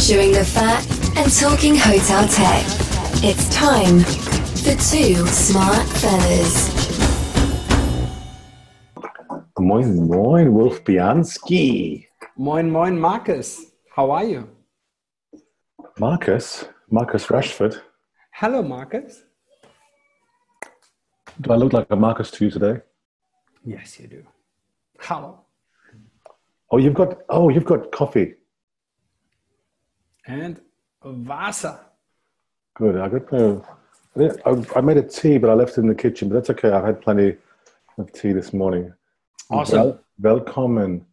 chewing the fat and talking hotel tech. It's time for Two Smart Fellas. Moin, moin, Wolf Bianski. Moin, moin, Marcus. How are you? Marcus Rashford. Hello, Marcus. Do I look like a Marcus to you today? Yes, you do. How? Oh, you've got coffee. And Wasser. Good. I made a tea, but I left it in the kitchen. But that's okay. I've had plenty of tea this morning. Awesome. Welcome.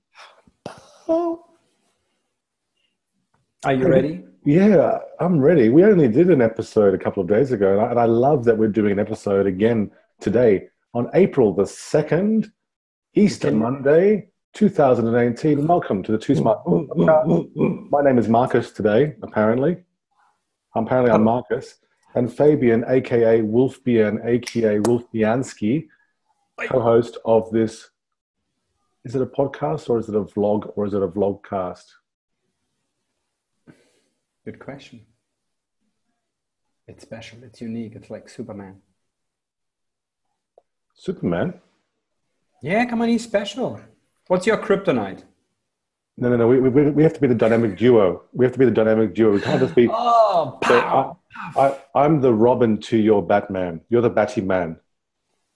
Oh. Are you ready? Yeah, I'm ready. We only did an episode a couple of days ago, and I love that we're doing an episode again today on April the 2nd, Easter Monday, 2018. Welcome to the Two Smart Podcast. My name is Marcus today, apparently. I'm Marcus. And Fabian, a.k.a. Wolfbian, a.k.a. Wolfbianski, co-host of this. Is it a podcast or is it a vlog or is it a vlogcast? Good question. It's special. It's unique. It's like Superman. Superman? Yeah, come on, he's special. What's your kryptonite? No. We have to be the dynamic duo. We can't just be. Oh, pow. I'm the Robin to your Batman. You're the Batty Man.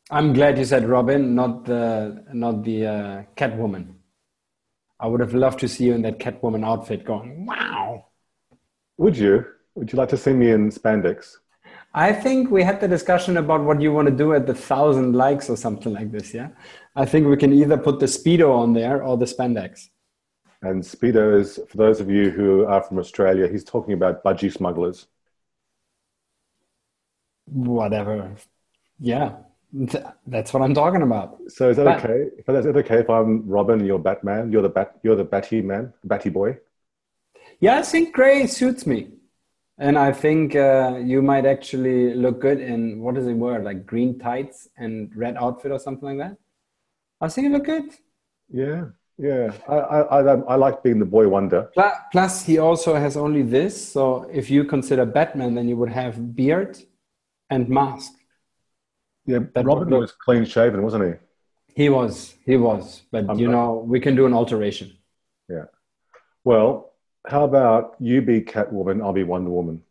I'm glad you said Robin, not the Catwoman. I would have loved to see you in that Catwoman outfit going, wow. Would you? Would you like to see me in spandex? I think we had the discussion about what you want to do at the 1,000 likes or something like this, yeah? I think we can either put the Speedo on there or the spandex. And Speedo is, for those of you who are from Australia, he's talking about budgie smugglers. Whatever. Yeah, that's what I'm talking about. So is that okay? Is it okay if I'm Robin and you're Batman? You're the Batty Man, Batty Boy? Yeah, I think gray suits me. And I think you might actually look good in, what is the word, like green tights and red outfit or something like that. I think you look good. Yeah. I like being the boy wonder. Plus, he also has only this. So if you consider Batman, then you would have beard and mask. Yeah, Robin was clean shaven, wasn't he? He was. But, we can do an alteration. Yeah. Well, how about you be Catwoman, I'll be Wonder Woman?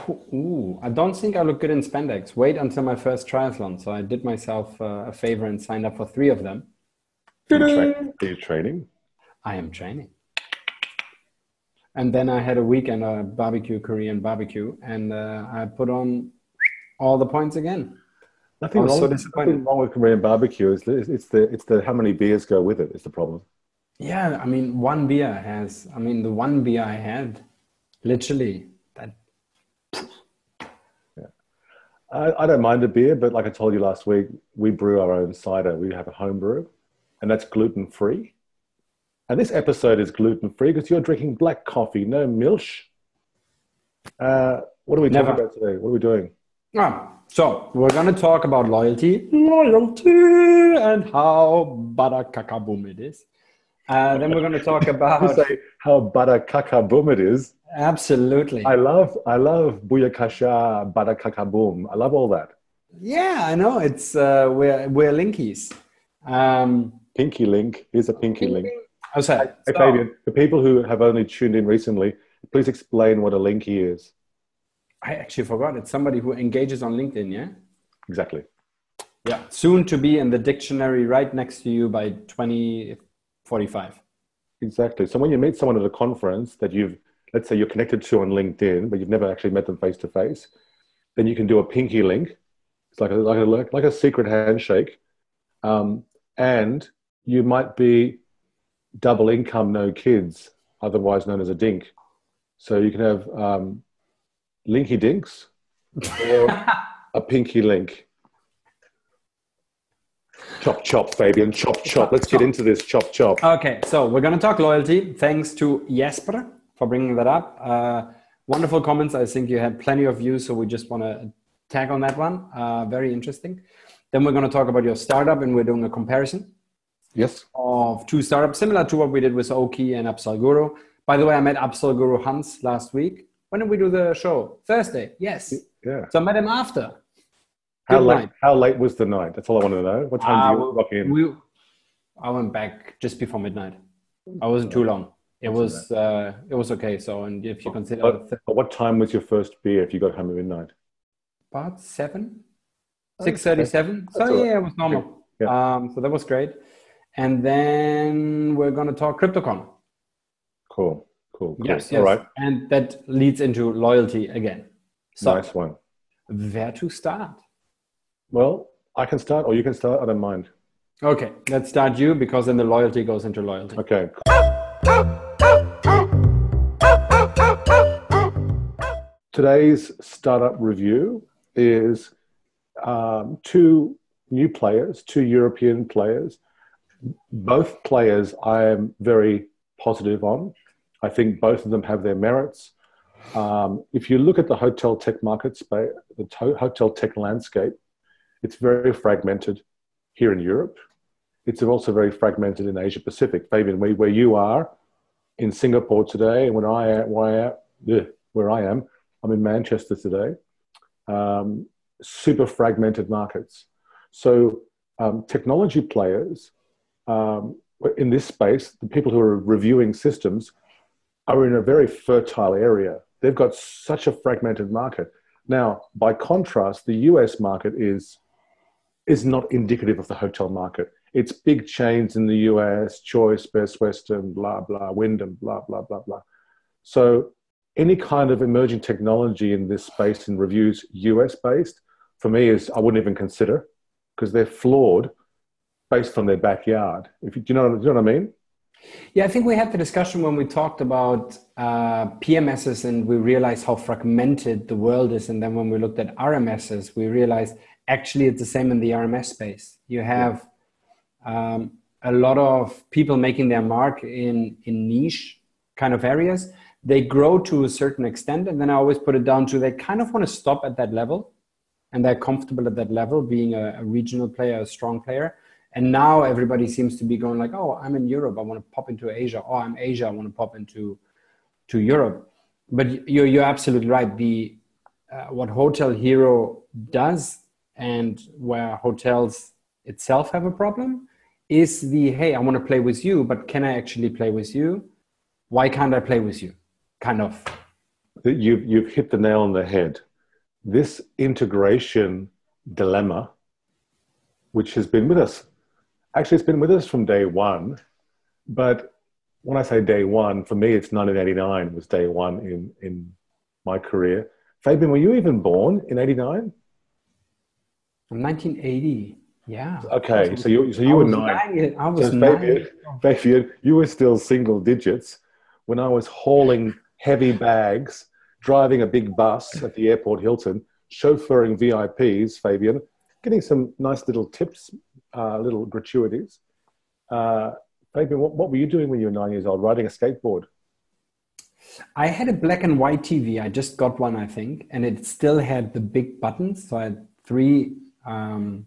Ooh, I don't think I look good in spandex. Wait until my first triathlon. So I did myself a favor and signed up for 3 of them. Are you training? I am training. And then I had a weekend, Korean barbecue, and I put on all the points again. Nothing wrong with Korean barbecue. It's the how many beers go with it is the problem. Yeah, I mean, the one beer I had, literally, that. Yeah. I don't mind a beer, but like I told you last week, we brew our own cider. We have a home brew, and that's gluten-free. And this episode is gluten-free because you're drinking black coffee, no milk. What are we talking about today? What are we doing? So we're going to talk about loyalty, and how badakakaboom it is. Then we're going to talk about... You say how badakakaboom it is. Absolutely. I love booyakasha, badakakaboom. I love all that. Yeah, I know. It's we're linkies. Pinky link. Here's a pinky link. Oh, sorry. Hey, Fabian, for people who have only tuned in recently, please explain what a linky is. I actually forgot. It's somebody who engages on LinkedIn, yeah? Exactly. Yeah. Soon to be in the dictionary right next to you by 2045. Exactly. So when you meet someone at a conference that let's say you're connected to on LinkedIn, but you've never actually met them face to face, then you can do a pinky link. It's like a secret handshake. And you might be double income, no kids, otherwise known as a dink. So you can have linky dinks or a pinky link. Chop, chop, Fabian. Chop, chop. Let's get into this. Chop, chop. Okay, so we're going to talk loyalty. Thanks to Jesper for bringing that up. Wonderful comments. I think you had plenty of views, so we just want to tag on that one. Very interesting. Then we're going to talk about your startup, and we're doing a comparison. Yes. Of 2 startups, similar to what we did with Oki and Upsell Guru, By the way, I met Absol Guru Hans last week. When did we do the show? Thursday. Yes. Yeah. So I met him after. How late was the night? That's all I want to know. What time did you rock in? I went back just before midnight. I wasn't too long. It was okay. So, and if you consider... But what time was your first beer if you got home at midnight? About 7. 6:37. So yeah, it was normal. Yeah. So that was great. And then we're going to talk CryptoCon. Cool. Yes. All right. And that leads into loyalty again. So, nice one. Where to start? Well, I can start or you can start. I don't mind. Okay, let's start you because then the loyalty goes into loyalty. Okay. Today's startup review is two new players, two European players. Both players I am very positive on. I think both of them have their merits. If you look at the hotel tech market space, the hotel tech landscape, it's very fragmented here in Europe. It's also very fragmented in Asia Pacific. Fabian, where you are in Singapore today, and where I am, I'm in Manchester today. Super fragmented markets. So technology players in this space, the people who are reviewing systems, are in a very fertile area. They've got such a fragmented market. Now, by contrast, the US market is not indicative of the hotel market. It's big chains in the US, Choice, Best Western, blah, blah, Wyndham, blah, blah, blah, blah. So any kind of emerging technology in this space in reviews US-based, for me, I wouldn't even consider because they're flawed based on their backyard. Do you know what I mean? Yeah, I think we had the discussion when we talked about PMSs and we realized how fragmented the world is. And then when we looked at RMSs, we realized actually it's the same in the RMS space. You have a lot of people making their mark in niche kind of areas. They grow to a certain extent. And then I always put it down to they kind of want to stop at that level. And they're comfortable at that level, being a regional player, a strong player. And now everybody seems to be going like, oh, I'm in Europe, I want to pop into Asia. Oh, I'm Asia, I want to pop into Europe. But you're absolutely right. What HotelHero does and where hotels itself have a problem is hey, I want to play with you, but can I actually play with you? Why can't I play with you? Kind of. You've hit the nail on the head. This integration dilemma, which has been with us, actually it's been with us from day one, but when I say day one, for me it's 1989 was day one in my career. Fabian, were you even born in 89? 1980, yeah. Okay, so you were 9. I was 9. Fabian, you were still single digits when I was hauling heavy bags, driving a big bus at the airport Hilton, chauffeuring VIPs, Fabian, getting some nice little tips, little gratuities. Fabian, what were you doing when you were 9 years old? Riding a skateboard? I had a black and white TV. I just got one, I think, and it still had the big buttons. So I had 3, and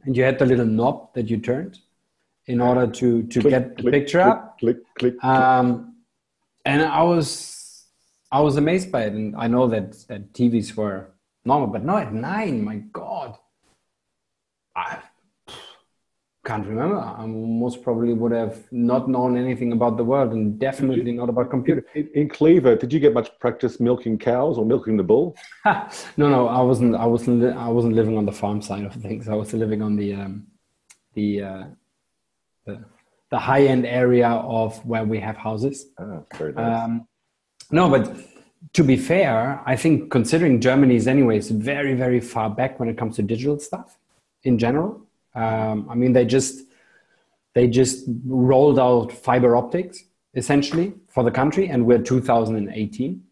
you had the little knob that you turned in order to get the picture up. Click. And I was amazed by it. And I know that TVs were normal, but not at 9, my God. I can't remember. I most probably would have not known anything about the world and definitely not about computers. In Cleaver, did you get much practice milking cows or milking the bull? No, I wasn't living on the farm side of things. I was living on the high-end area of where we have houses. Ah, very nice. No, but to be fair, I think considering Germany is anyways very, very far back when it comes to digital stuff in general. I mean, they just rolled out fiber optics essentially for the country, and we're 2018.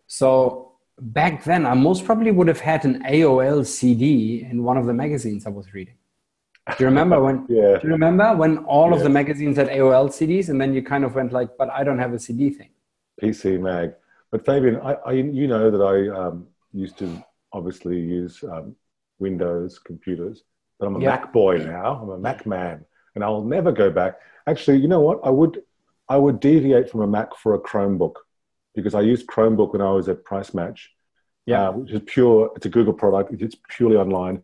So back then, I most probably would have had an AOL CD in one of the magazines I was reading. Do you remember when? Yeah. Do you remember when all of the magazines had AOL CDs, and then you kind of went like, "But I don't have a CD thing." PC Mag. But Fabian, you know that I used to obviously use Windows computers, but I'm a Mac boy now. I'm a Mac man, and I'll never go back. Actually, you know what? I would deviate from a Mac for a Chromebook, because I used Chromebook when I was at Price Match, which is pure. It's a Google product. It's purely online,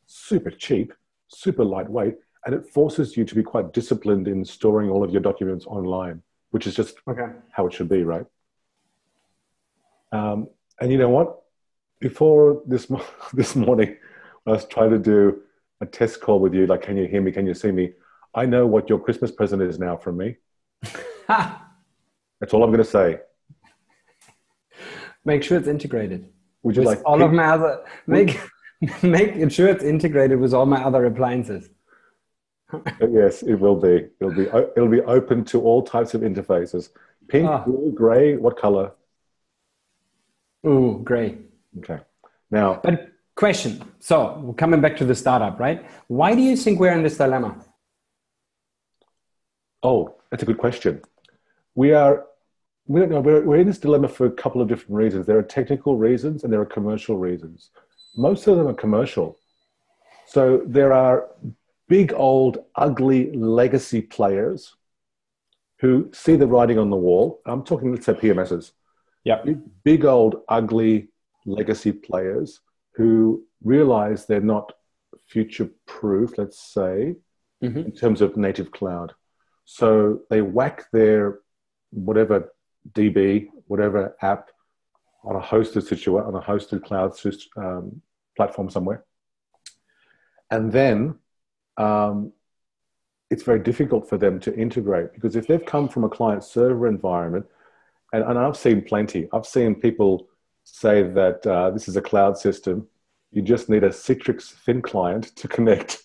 super cheap, super lightweight, and it forces you to be quite disciplined in storing all of your documents online, which is just how it should be, right? And you know what? Before this morning, I was trying to do a test call with you, like, can you hear me? Can you see me? I know what your Christmas present is now from me. That's all I'm going to say. Make sure it's integrated. Would you like all of my other make sure it's integrated with all my other appliances? Yes, it will be. It'll be open to all types of interfaces. Pink, blue, grey. What color? Ooh, grey. Okay. Now, but question. So coming back to the startup, right? Why do you think we're in this dilemma? Oh, that's a good question. We don't know. We're in this dilemma for a couple of different reasons. There are technical reasons and there are commercial reasons. Most of them are commercial. So there are big, old, ugly legacy players who see the writing on the wall. I'm talking, let's say, PMSs. Yeah. Big, old, ugly legacy players who realize they're not future-proof, let's say, in terms of native cloud. So they whack their whatever DB, whatever app on a hosted cloud platform somewhere. And then it's very difficult for them to integrate, because if they've come from a client server environment, and I've seen plenty. I've seen people say that this is a cloud system. You just need a Citrix thin client to connect,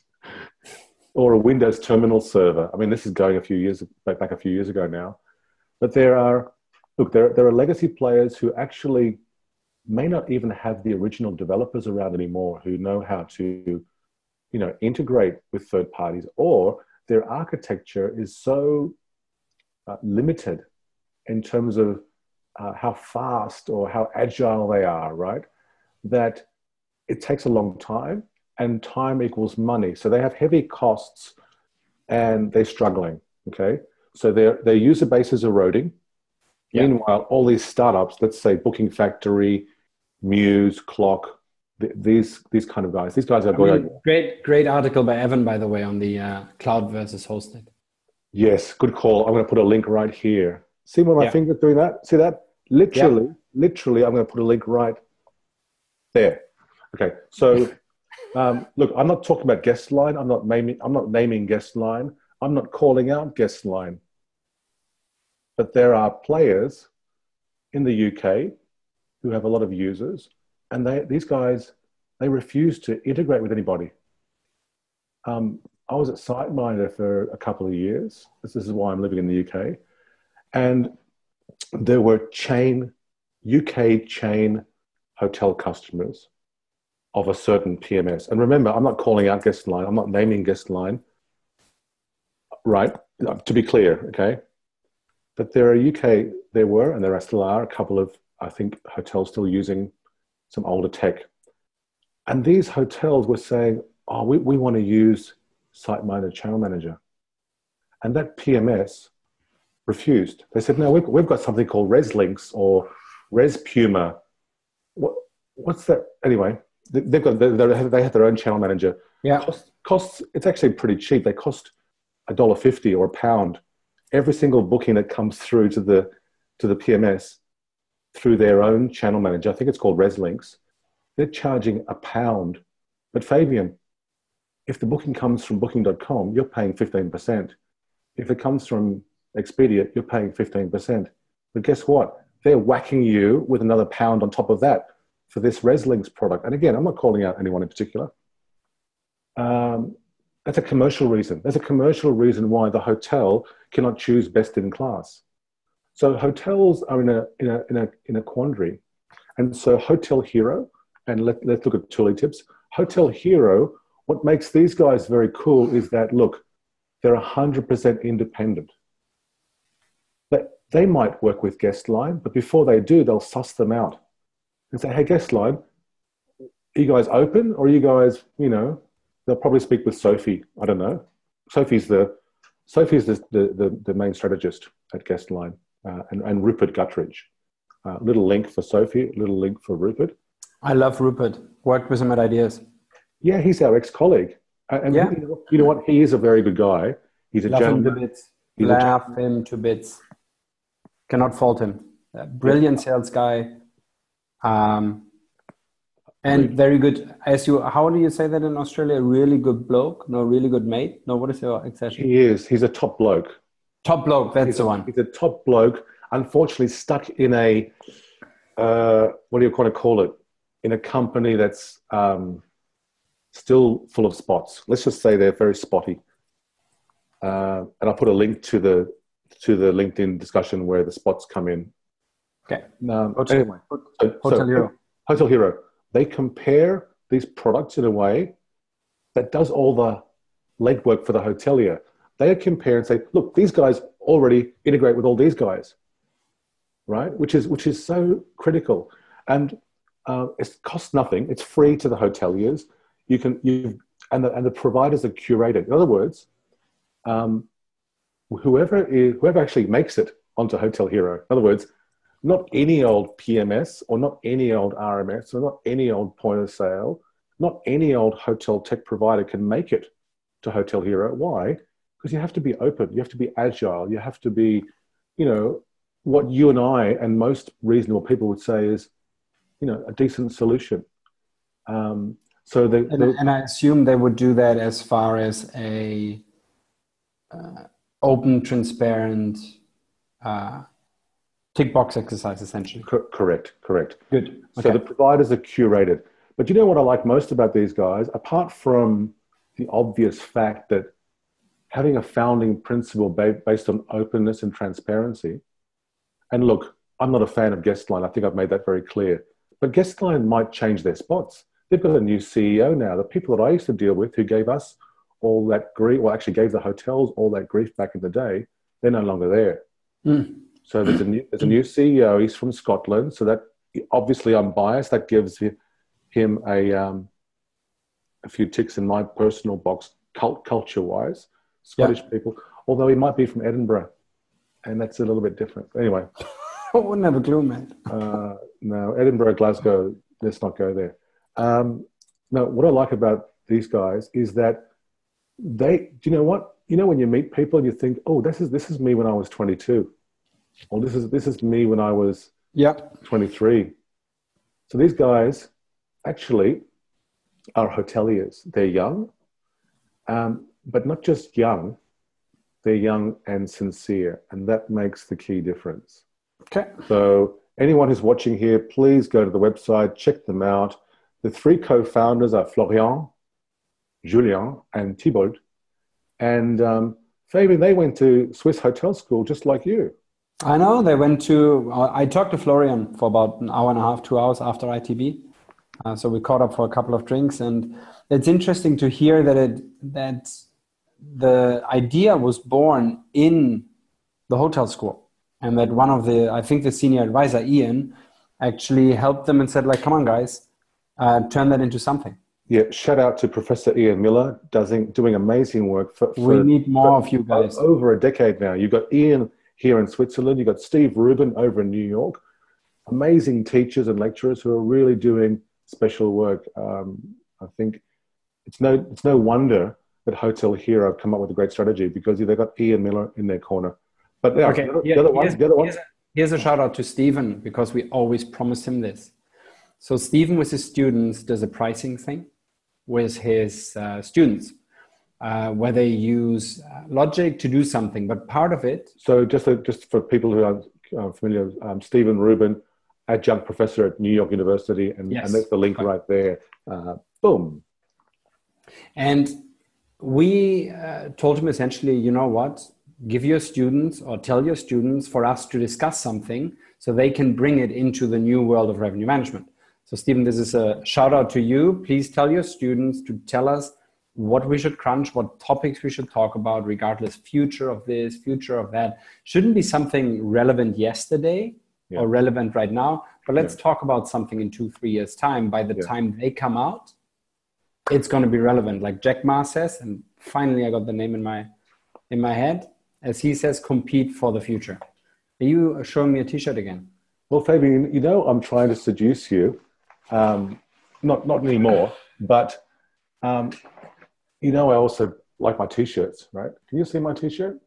or a Windows terminal server. I mean, this is going back a few years ago now. But there are legacy players who actually may not even have the original developers around anymore who know how to, integrate with third parties, or their architecture is so limited in terms of how fast or how agile they are, right? That it takes a long time, and time equals money. So they have heavy costs and they're struggling, okay? So their user base is eroding. Yeah. Meanwhile, all these startups, let's say Booking Factory, Muse, Clock, these kind of guys, are going... Great article by Evan, by the way, on the cloud versus hosted. Yes, good call. I'm going to put a link right here. See where my finger's doing that? See that? Literally, I'm going to put a link right there. Okay, so look, I'm not talking about guest line. I'm not naming guest line. I'm not calling out guest line. But there are players in the UK who have a lot of users, and these guys, they refuse to integrate with anybody. I was at SiteMinder for a couple of years. This is why I'm living in the UK. And there were UK chain hotel customers of a certain PMS. And remember, I'm not calling out guest line. I'm not naming guest line, right? To be clear, okay? But there were, and there still are, a couple of, I think, hotels still using some older tech. And these hotels were saying, oh, we want to use SiteMinder Channel Manager. And that PMS refused. They said, no, we've got something called ResLinks or ResPuma. What's that? Anyway, they have their own channel manager. Yeah. Costs, it's actually pretty cheap. They cost $1.50 or £1 every single booking that comes through to the PMS through their own channel manager. I think it's called ResLinks. They're charging £1. But Fabian, if the booking comes from booking.com, you're paying 15%. If it comes from Expedia, you're paying 15%. But guess what? They're whacking you with another £1 on top of that for this ResLinks product. And again, I'm not calling out anyone in particular. That's a commercial reason. There's a commercial reason why the hotel cannot choose best in class. So hotels are in a quandary. And so HotelHero, and let's look at Tooly tips. HotelHero, what makes these guys very cool is that, look, they're 100% independent. They might work with Guestline, but before they do, they'll suss them out and say, hey, Guestline, are you guys open, or are you guys, they'll probably speak with Sophie. I don't know. Sophie's the main strategist. at Guestline, and Rupert Guttridge. Little link for Sophie, little link for Rupert. I love Rupert. Worked with him at Ideas. Yeah, he's our ex-colleague. And Yeah. you know what? He is a very good guy. He's a Love him to gentleman. bits. Laugh him to bits. Cannot fault him. Brilliant sales guy. And very good. How do you say that in Australia? Really good bloke? No, really good mate? No, what is your expression? He is. He's a top bloke. Top bloke, that's the one. He's a top bloke, unfortunately stuck in a, what do you want to call it? In a company that's still full of spots. Let's just say they're very spotty. And I'll put a link to the LinkedIn discussion where the spots come in. Okay. Anyway, HotelHero. HotelHero. They compare these products in a way that does all the legwork for the hotelier. They compare and say, look, these guys already integrate with all these guys, right? Which is so critical. And it costs nothing. It's free to the hoteliers. And the providers are curated. In other words, whoever actually makes it onto HotelHero. In other words, not any old PMS or not any old RMS or not any old point of sale, not any old hotel tech provider can make it to HotelHero. Why? Because you have to be open. You have to be agile. You have to be, what you and I and most reasonable people would say is, a decent solution. And I assume they would do that as far as a open, transparent tick box exercise, essentially. Correct. Good. So Okay. the providers are curated. But you know what I like most about these guys, apart from the obvious fact that having a founding principle based on openness and transparency, and look, I'm not a fan of Guestline. I think I've made that very clear. But Guestline might change their spots. They've got a new CEO now. The people that I used to deal with who gave us all that grief, well, actually gave the hotels all that grief back in the day, they're no longer there. Mm. So there's a new CEO. He's from Scotland. So that, obviously I'm biased. That gives him a few ticks in my personal box, culture-wise, Scottish people, although he might be from Edinburgh, and that's a little bit different. Anyway. I wouldn't have a clue, mate. No, Edinburgh, Glasgow, let's not go there. No, what I like about these guys is that do you know what? When you meet people and you think, oh, this is me when I was 22. Or this is me when I was 23. So these guys actually are hoteliers. They're young, but not just young. They're young and sincere, and that makes the key difference. Okay. So anyone who's watching here, please go to the website, check them out. The three co-founders are Florian, Julien, and Thibault. And Fabian, they went to Swiss Hotel School just like you. I know. They went to, I talked to Florian for about an hour and a half, 2 hours after ITB. So we caught up for a couple of drinks. And it's interesting to hear that the idea was born in the hotel school. And that one of I think the senior advisor, Ian, actually helped them and said, come on, guys, turn that into something. Yeah, shout out to Professor Ian Miller, doing amazing work. We need more of you guys. Over a decade now. You've got Ian here in Switzerland. You've got Steve Rubin over in New York. Amazing teachers and lecturers who are really doing special work. I think it's no wonder that HotelHero have come up with a great strategy because they've got Ian Miller in their corner. But yeah, okay. the other ones. Here's a shout out to Stephen because we always promised him this. So Stephen with his students does a pricing thing with his students where they use logic to do something, but part of it. So just for people who are familiar, Stephen Rubin, adjunct professor at New York University, and there's the link right there. Boom. And we told him essentially, you know what? Give your students or tell your students for us to discuss something so they can bring it into the new world of revenue management. So Stephen, this is a shout out to you. Please tell your students to tell us what we should crunch, what topics we should talk about, regardless future of this, future of that. Shouldn't be something relevant yesterday or relevant right now, but let's talk about something in 2-3 years time. By the time they come out, it's going to be relevant. Like Jack Ma says, and finally I got the name in my head. as he says, compete for the future. Are you showing me a T-shirt again? Well, Fabian, you know I'm trying to seduce you. Not anymore, but you know I also like my T-shirts, right? Can you see my T-shirt?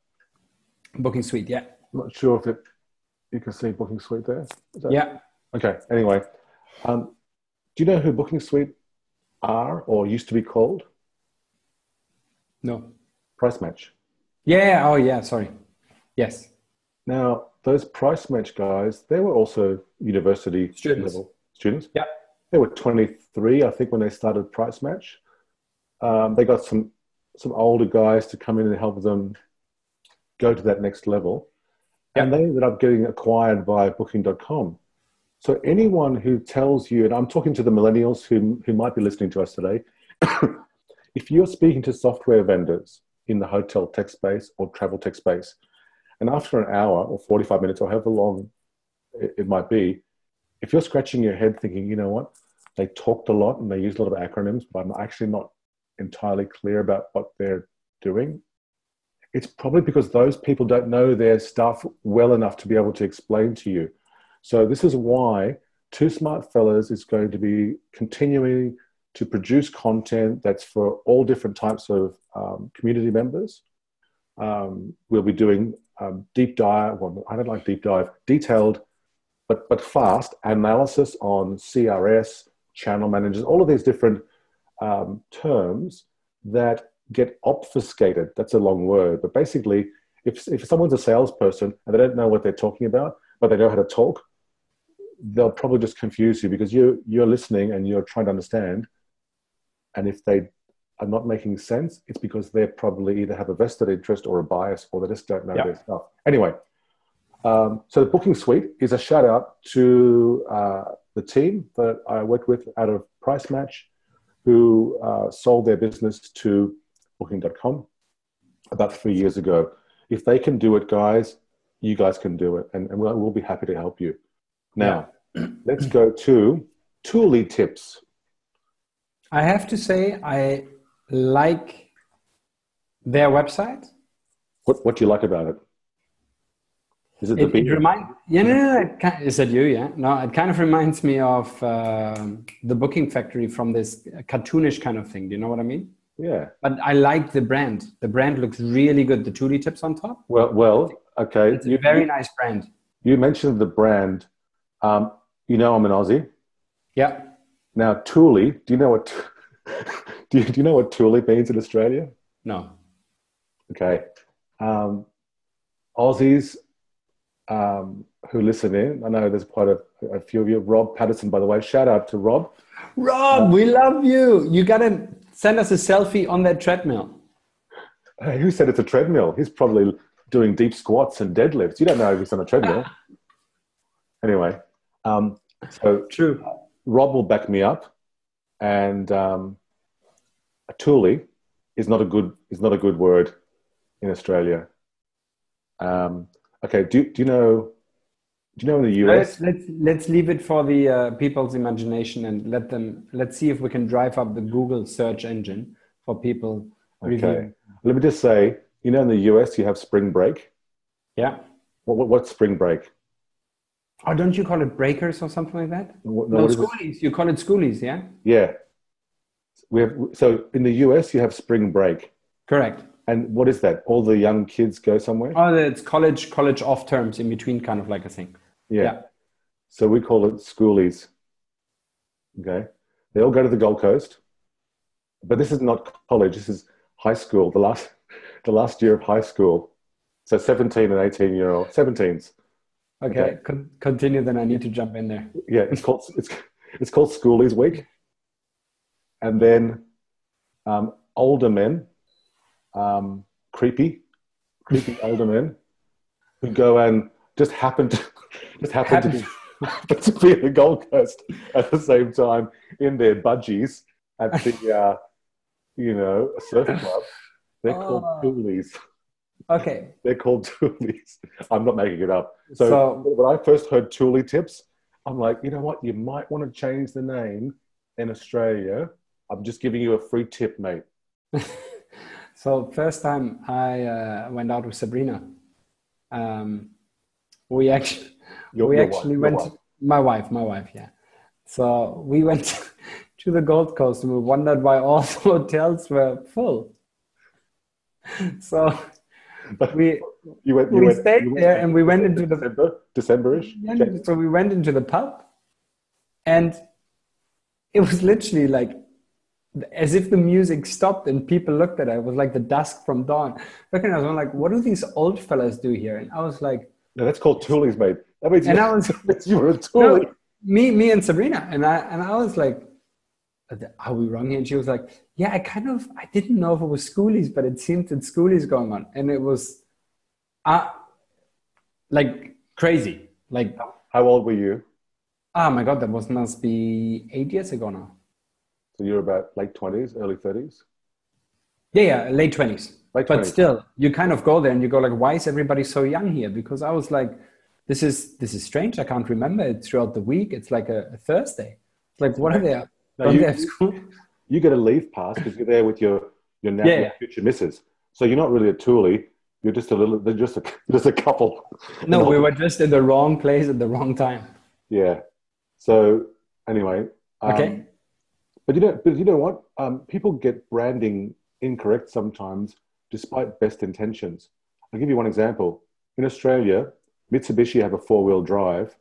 Booking Suite, yeah. I'm not sure if you can see Booking Suite there. Yeah. Okay, anyway. Do you know who Booking Suite are or used to be called? No. Price Match. Yeah. Oh, yeah. Sorry. Yes. Now, those Price Match guys, they were also university level students. Yeah. They were 23, I think, when they started Price Match. They got some older guys to come in and help them go to that next level. Yeah. And they ended up getting acquired by Booking.com. So anyone who tells you, and I'm talking to the millennials who might be listening to us today, if you're speaking to software vendors in the hotel tech space or travel tech space, and after an hour or 45 minutes or however long it might be, if you're scratching your head thinking, you know what, they talked a lot and they used a lot of acronyms, but I'm actually not entirely clear about what they're doing, it's probably because those people don't know their stuff well enough to be able to explain to you. So this is why Two Smart Fellas is going to be continuing to produce content that's for all different types of community members. We'll be doing deep dive, well, I don't like deep dive, detailed, but fast analysis on CRS, channel managers, all of these different terms that get obfuscated. That's a long word, but basically, if someone's a salesperson and they don't know what they're talking about, but they know how to talk, they'll probably just confuse you because you're listening and you're trying to understand. And if they are not making sense, it's because they probably either have a vested interest or a bias, or they just don't know their stuff. Anyway, so the Booking Suite is a shout out to the team that I worked with out of Price Match, who sold their business to Booking.com about 3 years ago. If they can do it, guys, you guys can do it, and we'll be happy to help you. Now, let's go to Tooly tips. I have to say, I like their website. What do you like about it? Is it the beer? Is that you? Yeah. No, it kind of reminds me of the Booking Factory from this cartoonish kind of thing. Do you know what I mean? Yeah. But I like the brand. The brand looks really good. The Tooly tips on top. Well, okay. It's a very nice brand. You mentioned the brand. You know I'm an Aussie. Yeah. Now Tooly, do you know what do you know what Tooly means in Australia? No. Okay. Aussies who listen in, I know there's quite a few of you. Rob Patterson, by the way, shout out to Rob. Rob, we love you. You gotta send us a selfie on that treadmill. Hey, who said it's a treadmill? He's probably doing deep squats and deadlifts. You don't know if he's on a treadmill. Anyway, so true. Rob will back me up, and a Tooly is not a good word in Australia. Okay, do you know in the US? Let's leave it for the people's imagination and let's see if we can drive up the Google search engine for people. Okay, let me just say, in the US you have spring break. Yeah. What's spring break? Oh, don't you call it breakers or something like that? No, schoolies. You call it schoolies, yeah? Yeah. So in the US you have spring break. Correct. And what is that? All the young kids go somewhere? Oh, it's college off terms in between, kind of like a thing. Yeah. So we call it schoolies. Okay. They all go to the Gold Coast, but this is not college. This is high school. The last year of high school. So 17 and 18-year-old, 17s. Okay. Continue. Then I need to jump in there. Yeah. It's called Schoolies Week. And then older men, creepy older men who go and just happen to be in the Gold Coast at the same time in their budgies at the surf club. They're called Toolies. Okay. They're called Toolies. I'm not making it up. So when I first heard Tooly tips, I'm like, you know what? You might want to change the name in Australia. I'm just giving you a free tip, mate. So first time I went out with Sabrina, we actually went. My wife, yeah. So we went to the Gold Coast and we wondered why all the hotels were full. So we stayed there and we went into December-ish. Yeah, so we went into the pub, and it was literally like as if the music stopped and people looked at it. It was like the dusk from dawn. Looking at us, I'm like, what do these old fellas do here? And I was like, no, that's called Toolies, mate. That means and I was you were a Toolie. No, me and Sabrina, and I was like, are we wrong here? And she was like, yeah, I didn't know if it was schoolies, but it seemed that schoolies going on, and it was like crazy. Like, how old were you? Oh my God, that must be 8 years ago now. So you're about late 20s, early 30s? Yeah, late 20s. But still, you kind of go there and you go like, why is everybody so young here? Because I was like, this is strange. I can't remember it throughout the week. It's like a Thursday. It's like, what are they? Don't they have school? You get a leave pass because you're there with your now future missus. So you're not really a Toolie. You're just just a couple. No, we were just in the wrong place at the wrong time. Yeah. So anyway, okay. But you know what? People get branding incorrect sometimes, despite best intentions. I'll give you one example. In Australia, Mitsubishi have a 4-wheel drive,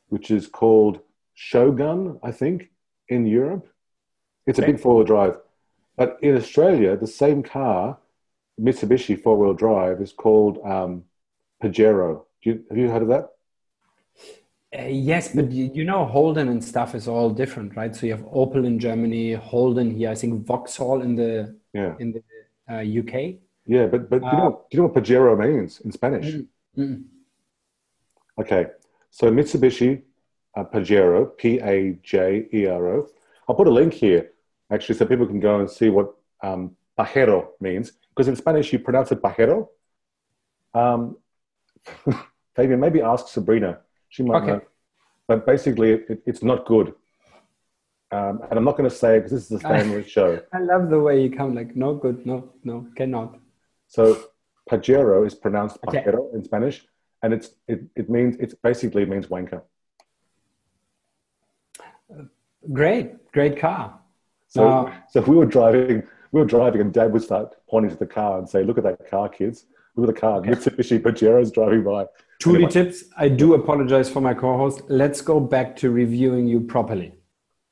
which is called Shogun, I think, in Europe. It's a big 4-wheel drive. But in Australia, the same car, Mitsubishi 4-wheel drive, is called Pajero. Have you heard of that? Yes, but you know, Holden and stuff is all different, right? So you have Opel in Germany, Holden here, I think Vauxhall in the UK. Yeah, but do you know what Pajero means in Spanish? Okay, so Mitsubishi Pajero, Pajero. I'll put a link here, actually, so people can go and see what pajero means. Because in Spanish, you pronounce it pajero. Fabian, maybe ask Sabrina. She might know. But basically, it's not good. And I'm not going to say it because this is a family show. I love the way you come like, no good, no, cannot. So Pajero is pronounced pajero in Spanish. And it basically means wanker. Great car. So we were driving and Dad would start pointing to the car and say, look at that car, kids. Look at the car. Mitsubishi Pajero is driving by. Tooly tips. I do apologize for my co-host. Let's go back to reviewing you properly.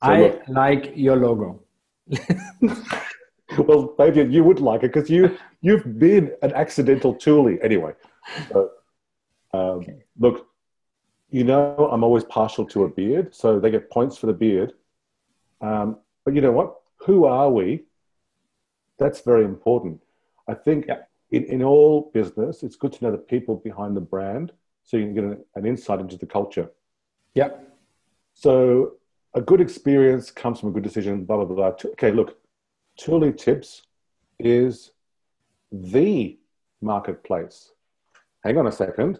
I like your logo. Well, Fabian, you would like it because you've been an accidental Toolie. Anyway, look, you know I'm always partial to a beard, so they get points for the beard. But you know what? Who are we? That's very important. I think in all business, it's good to know the people behind the brand so you can get an insight into the culture. Yeah. So a good experience comes from a good decision, blah, blah, blah. Okay, look, Tooly Tips is the marketplace. Hang on a second.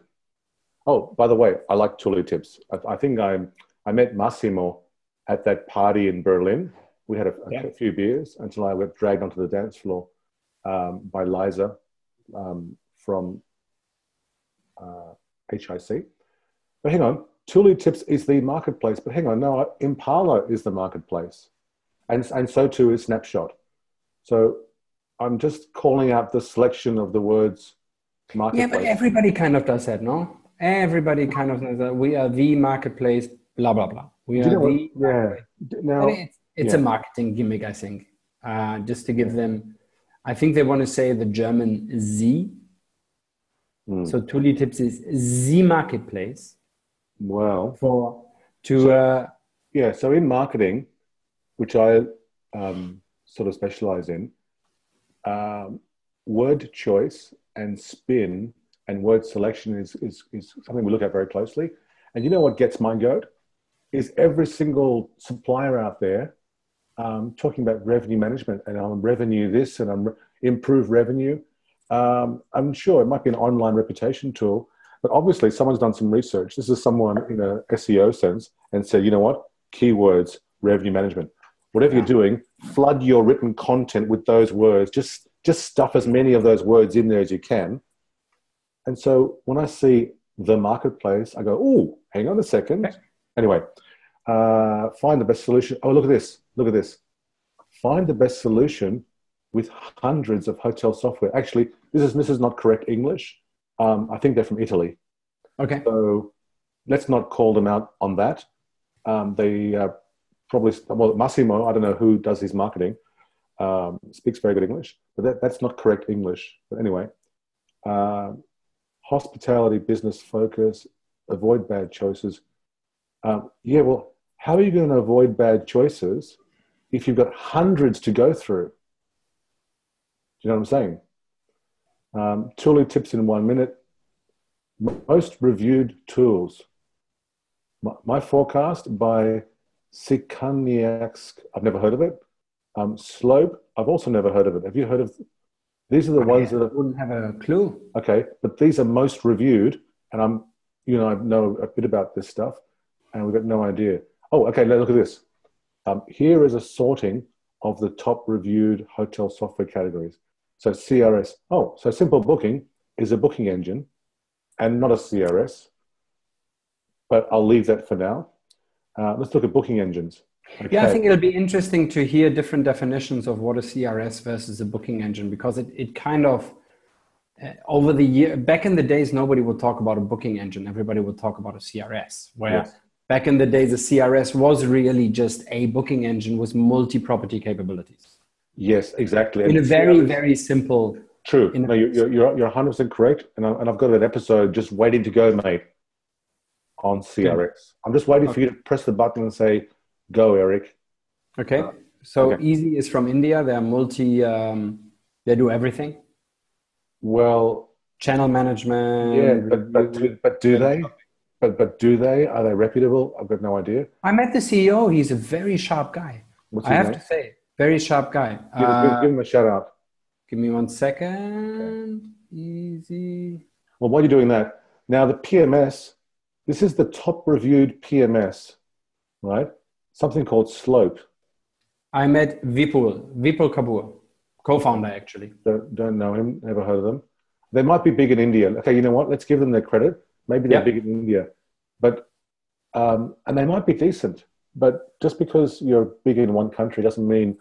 Oh, by the way, I like Tooly Tips. I think I met Massimo at that party in Berlin. We had a few beers until I got dragged onto the dance floor by Liza from HIC. But hang on, Tooly Tips is the marketplace. But hang on, no, Impala is the marketplace. And so too is Snapshot. So I'm just calling out the selection of the words marketplace. Yeah, but everybody kind of does that, no? Everybody kind of does that. We are the marketplace, blah, blah, blah. We are it's a marketing gimmick, I think. Just to give them, I think they want to say the German Z. So Tooly Tips is the marketplace. Well, so in marketing, which I sort of specialize in, word choice and spin and word selection is something we look at very closely. And you know what gets my goat? Is every single supplier out there talking about revenue management and I'm revenue this and I'm improve revenue. I'm sure it might be an online reputation tool, but obviously someone's done some research. This is someone in a SEO sense and said, you know what? Keywords, revenue management. Whatever you're doing, flood your written content with those words. Just just stuff as many of those words in there as you can. And so when I see the marketplace, I go, oh, hang on a second. Okay. Anyway, find the best solution. Oh, look at this. Look at this. Find the best solution with hundreds of hotel software. Actually, this is not correct English. I think they're from Italy. Okay. So let's not call them out on that. They probably, well, Massimo, I don't know who does his marketing, speaks very good English, but that's not correct English. But anyway, hospitality, business focus, avoid bad choices. Yeah, well, how are you going to avoid bad choices if you've got hundreds to go through? Do you know what I'm saying? Tooly tips in 1 minute. Most reviewed tools. My forecast by Sikaniaks, I've never heard of it. Slope, I've also never heard of it. Have you heard of? These are the ones that I wouldn't have a clue. Okay, but these are most reviewed, and I know a bit about this stuff, and we've got no idea. Oh, okay, look at this. Here is a sorting of the top reviewed hotel software categories. So CRS. Oh, so Simple Booking is a booking engine and not a CRS, but I'll leave that for now. Let's look at booking engines. Okay. Yeah, I think it'll be interesting to hear different definitions of what a CRS versus a booking engine, because it kind of, over the year, back in the days, nobody would talk about a booking engine. Everybody would talk about a CRS, where yes. Back in the days, the CRS was really just a booking engine with multi-property capabilities. Yes, exactly. In a very, very simple... True. No, you're 100% correct. And I've got an episode just waiting to go, mate, on CRS. Good. I'm just waiting for you to press the button and say, go, Erik. Okay. So Easy is from India. They're they do everything. Well... Channel management. Yeah, but do they? But do they? Are they reputable? I've got no idea. I met the CEO. He's a very sharp guy. What's his name? To say, very sharp guy. Give him a shout out. Give me 1 second. Okay. Easy. Well, while you're doing that, now the PMS, this is the top reviewed PMS, right? Something called Slope. I met Vipul Kapoor, co-founder actually. Don't know him, never heard of them. They might be big in India. Okay, you know what? Let's give them their credit. Maybe they're big in India. But, and they might be decent. But just because you're big in one country doesn't mean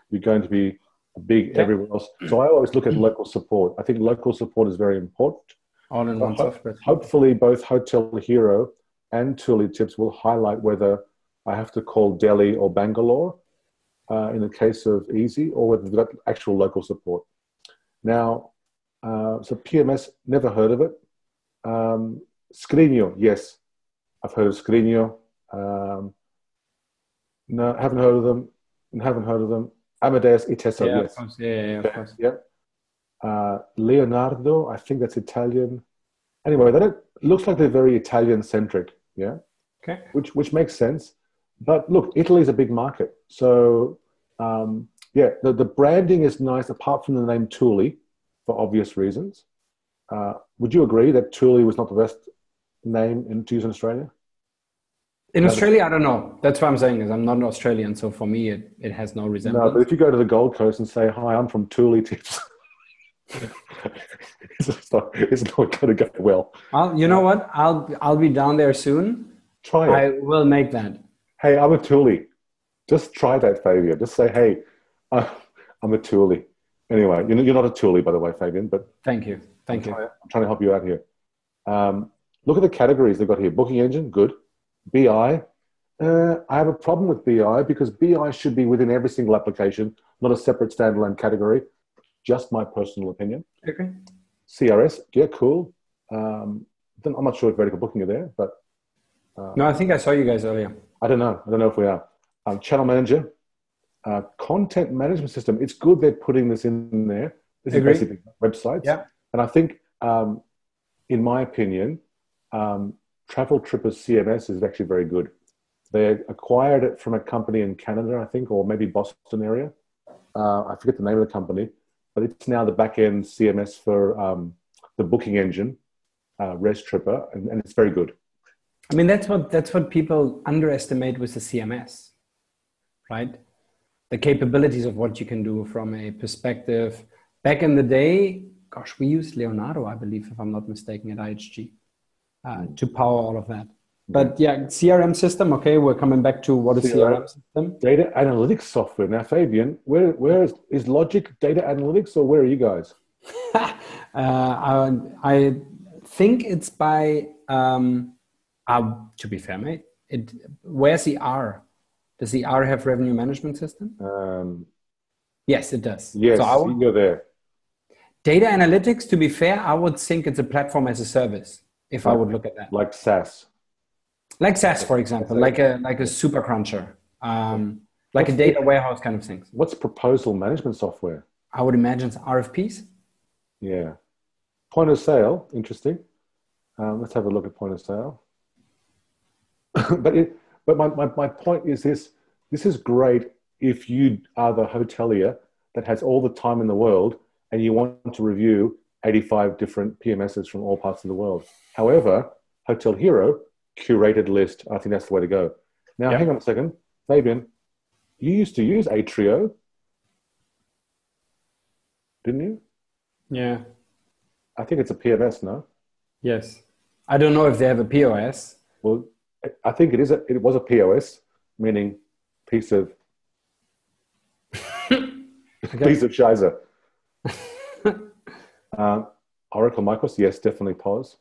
you're going to be big everywhere else. So I always look at local support. I think local support is very important. All in one software. Hopefully both HotelHero and Tooly Tips will highlight whether I have to call Delhi or Bangalore in the case of Easy, or whether they've got actual local support. Now, so PMS, never heard of it. Screenio, yes. I've heard of Screenio. No, haven't heard of them. Amadeus Iteso, yes. Of course. Yeah, of course. Yeah. Leonardo, I think that's Italian. Anyway, looks like they're very Italian-centric, yeah? Okay. Which makes sense. But look, Italy is a big market. So, the branding is nice, apart from the name Tooly, for obvious reasons. Would you agree that Tooly was not the best name to use in Australia? In Australia, I don't know. That's what I'm saying, is I'm not an Australian, so for me, it has no resemblance. No, but if you go to the Gold Coast and say, hi, I'm from Tooly Tips, it's not going to go well. You know what? I'll be down there soon. Try it. I will make that. Hey, I'm a Tooly. Just try that, Fabian. Just say, hey, I'm a Tooly. Anyway, you're not a Tooly, by the way, Fabian, but... Thank you. I'm trying to help you out here. Look at the categories they've got here. Booking engine, good. BI. I have a problem with BI because BI should be within every single application, not a separate standalone category. Just my personal opinion. Okay. CRS, yeah, cool. I'm not sure if vertical booking are there, but... no, I think I saw you guys earlier. I don't know if we are. Channel manager. Content management system. It's good they're putting this in there. This is basically websites. Yeah. And I think, in my opinion, Travel Tripper's CMS is actually very good. They acquired it from a company in Canada, I think, or maybe Boston area. I forget the name of the company, but it's now the back-end CMS for the booking engine, Res Tripper, and it's very good. I mean, that's what people underestimate with the CMS, right? The capabilities of what you can do from a perspective Back in the day, gosh, we used Leonardo, I believe, if I'm not mistaken, at IHG to power all of that. But yeah, CRM system. Okay, we're coming back to what is CRM system. Data analytics software. Now, Fabian, where is Logic data analytics, or where are you guys? I think it's by. To be fair, mate, where's the R? Does the R have revenue management system? Yes, it does. Yes, so you're there. Data analytics, to be fair, I would think it's a platform as a service, if I would look at that. Like SaaS. Like SaaS, for example, like a super cruncher, like a data warehouse kind of things. What's proposal management software? I would imagine it's RFPs. Yeah. Point of sale, interesting. Let's have a look at point of sale. but my point is this is great if you are the hotelier that has all the time in the world and you want to review 85 different PMSs from all parts of the world. However, HotelHero, curated list, I think that's the way to go. Now, hang on a second. Fabian, you used to use Atrio, didn't you? Yeah. I think it's a PMS, no? Yes. I don't know if they have a POS. Well, I think it was a POS, meaning piece of piece of shizer. Oracle Micros, yes, definitely POS.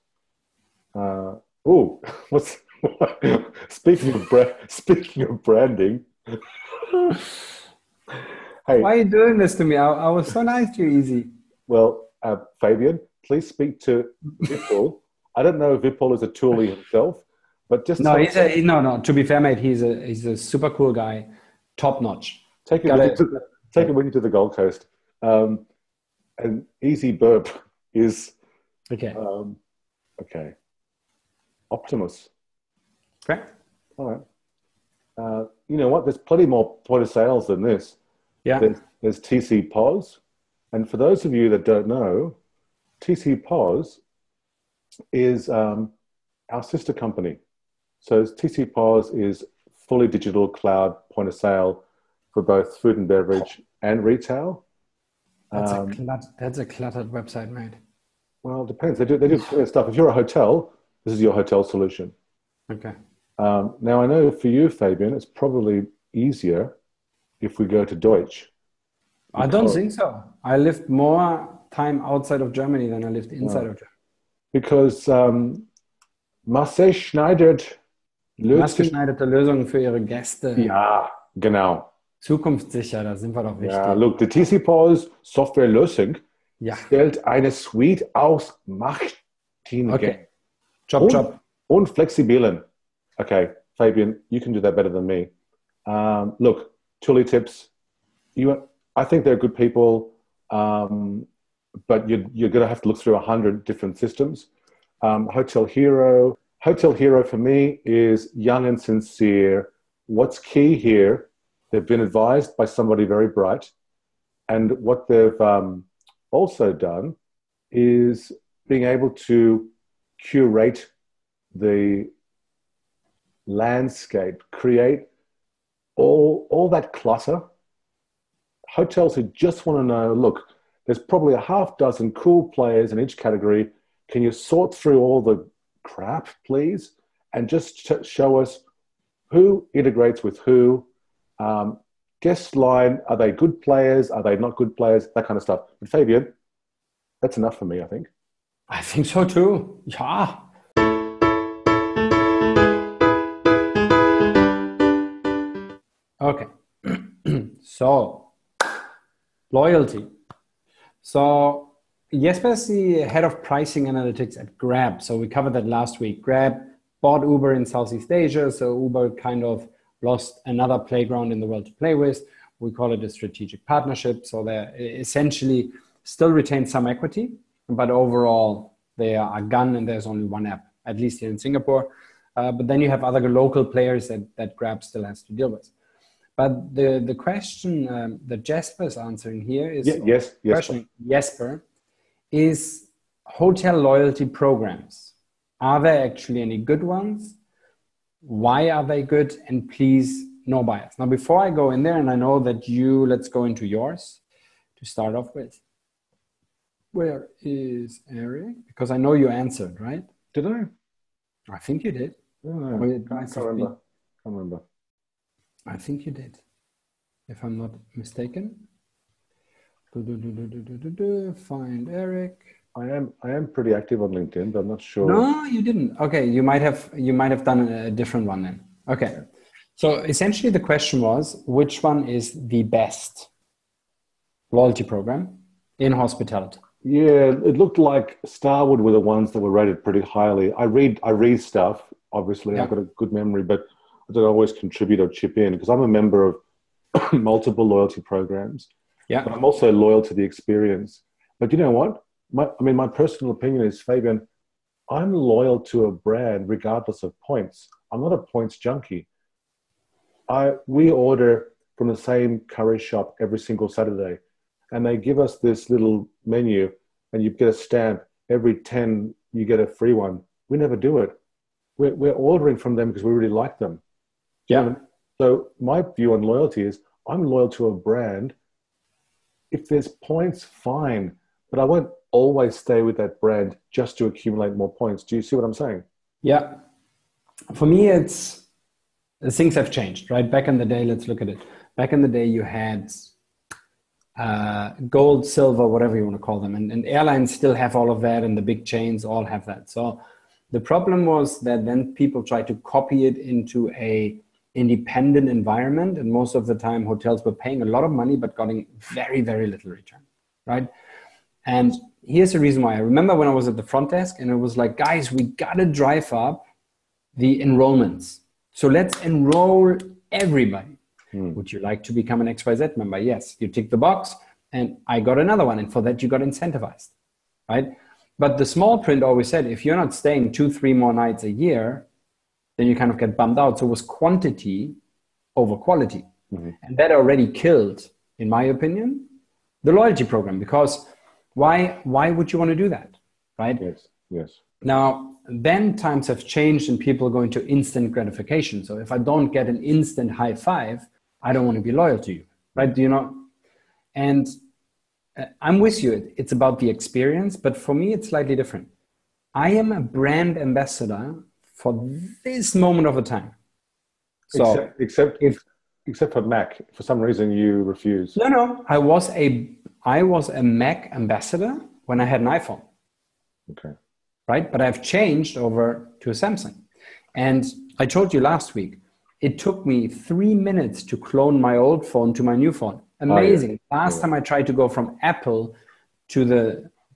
Speaking of branding. Hey, why are you doing this to me? I was so nice to you, Easy. Well, Fabian, please speak to Vipul. I don't know if Vipul is a Tooly himself, but just no. To be fair, mate, he's a super cool guy, top notch. Take it with you to the Gold Coast. An easy burp is okay. Okay. Optimus. Correct. All right. You know what? There's plenty more point of sales than this. Yeah. There's TC POS. And for those of you that don't know, TC POS is our sister company. So TC POS is fully digital cloud point of sale for both food and beverage and retail. That's a cluttered website, mate. Well, it depends. They do stuff. If you're a hotel, this is your hotel solution. Okay. Now, I know for you, Fabian, it's probably easier if we go to Deutsch. I don't think so. I lived more time outside of Germany than I lived inside of Germany. Because maßgeschneiderte Lösungen für Ihre Gäste. Ja, genau. Zukunftssicher, da sind wir doch wichtig. Ja, look, the TC POS Softwarelösung stellt eine Suite aus Machtdienungen. Okay. Job. Und flexiblen. Okay, Fabian, you can do that better than me. Look, Tooly tips. I think they're good people, but you're going to have to look through 100 different systems. HotelHero for me is young and sincere. What's key here, they've been advised by somebody very bright. And what they've also done is being able to curate the landscape, create all that clutter. Hotels who just want to know, look, there's probably a half dozen cool players in each category. Can you sort through all the crap, please? And just show us who integrates with who. Guest line, are they good players? Are they not good players? That kind of stuff. But Fabian, that's enough for me, I think. I think so too. Yeah. Okay. So, loyalty. So, Jesper is the head of pricing analytics at Grab. So we covered that last week. Grab bought Uber in Southeast Asia. So Uber kind of lost another playground in the world to play with. We call it a strategic partnership. So they essentially still retain some equity, but overall they are gone and there's only one app, at least here in Singapore. But then you have other local players that Grab still has to deal with. But the question that Jesper is answering here is Jesper is hotel loyalty programs. Are there actually any good ones? Why are they good? And please, no bias. Now, before I go in there, and I know that let's go into yours to start off with. Where is Erik? Because I know you answered, right? Did I? I think you did. Oh, Or it I must can't have been- remember. Can't remember. I think you did, if I'm not mistaken. Find Erik. I am pretty active on LinkedIn, but I'm not sure. No, you didn't. Okay, you might have done a different one then. Okay. So essentially the question was, which one is the best loyalty program in hospitality? Yeah, it looked like Starwood were the ones that were rated pretty highly. I read stuff, obviously. Yeah. I've got a good memory, but I don't always contribute or chip in because I'm a member of multiple loyalty programs. Yeah. But I'm also loyal to the experience. But you know what? My personal opinion is, Fabian, I'm loyal to a brand regardless of points. I'm not a points junkie. We order from the same curry shop every single Saturday, and they give us this little menu, and you get a stamp. Every 10, you get a free one. We never do it. We're ordering from them because we really like them. Yeah. So my view on loyalty is I'm loyal to a brand. If there's points, fine, but I won't always stay with that brand just to accumulate more points. Do you see what I'm saying? Yeah. For me, it's things have changed, right? Back in the day, let's look at it. Back in the day, you had gold, silver, whatever you want to call them. And airlines still have all of that, and the big chains all have that. So the problem was that then people tried to copy it into a independent environment. And most of the time, hotels were paying a lot of money, but getting very, very little return, right? And here's the reason why. I remember when I was at the front desk and it was like, guys, we got to drive up the enrollments. So let's enroll everybody. Would you like to become an XYZ member? Yes. You tick the box and I got another one. And for that, you got incentivized, right? But the small print always said, if you're not staying 2-3 more nights a year, then you kind of get bummed out. So it was quantity over quality. And that already killed, in my opinion, the loyalty program, because why would you want to do that, right? Yes. Now, then times have changed and people are going to instant gratification. So if I don't get an instant high five, I don't want to be loyal to you, right? Do you know? And I'm with you. It's about the experience, but for me, it's slightly different. I am a brand ambassador for this moment of a time. So except for Mac, for some reason you refuse. No. I was a Mac ambassador when I had an iPhone. Okay. Right? But I've changed over to a Samsung. And I told you last week, it took me 3 minutes to clone my old phone to my new phone. Amazing. Last time I tried to go from Apple to